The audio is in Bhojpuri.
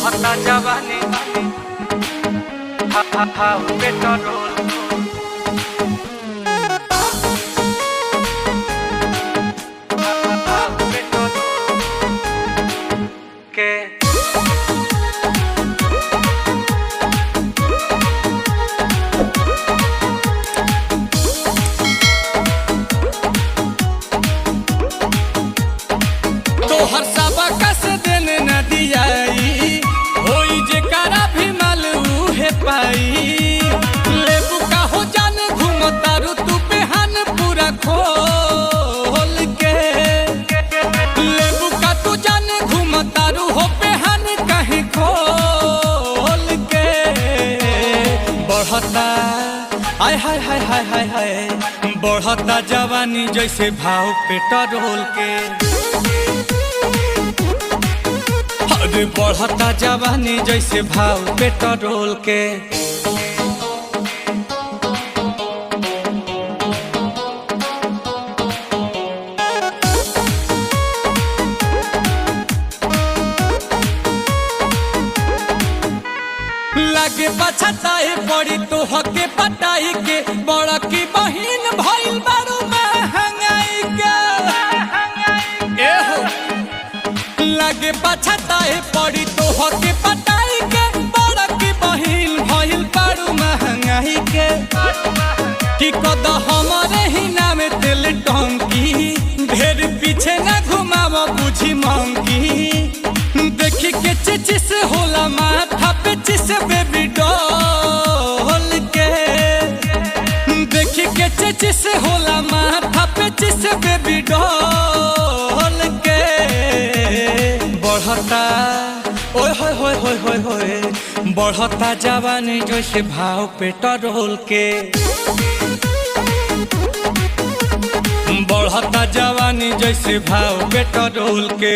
बढ़ता जवानी पेट्रोल के तोहर सबका से देने न दियाई होई जे करा भी माल उहे पाई लेबू का हो जाने घूमतारू तू बेहान पूरा खोल के लेबू का तू जाने घूमतारू हो बेहान कहीं खोल के बढ़ता आय हाय हाय हाय हाय हाय बढ़ता जवानी जैसे भाव पेट्रोल के अरे बढ़ता जवानी जैसे भाव पेट्रोल के लागे पछताए पड़ी तो हके पटाई के बड़ा की बहिन भइल बारू महंगाई के ए हो लागे पछताए पड़ी तो हके पटाई के बड़ा की बहिन भइल बारू महंगाई के कि कद हमारे ही नाम तेल टंकी ढेर पीछे न घुमाव बुझी मंकी देखी के चिचिस होला माथा पे चिस बेबी डॉल के देखी के चिचिस होला माथा पे चिस बेबी डॉल के बढ़ता ओए होए होए होए होए होए बढ़ता जवानी जैसे भाव पेट्रोल के बढ़ता जवानी जैसे भाव पेट्रोल के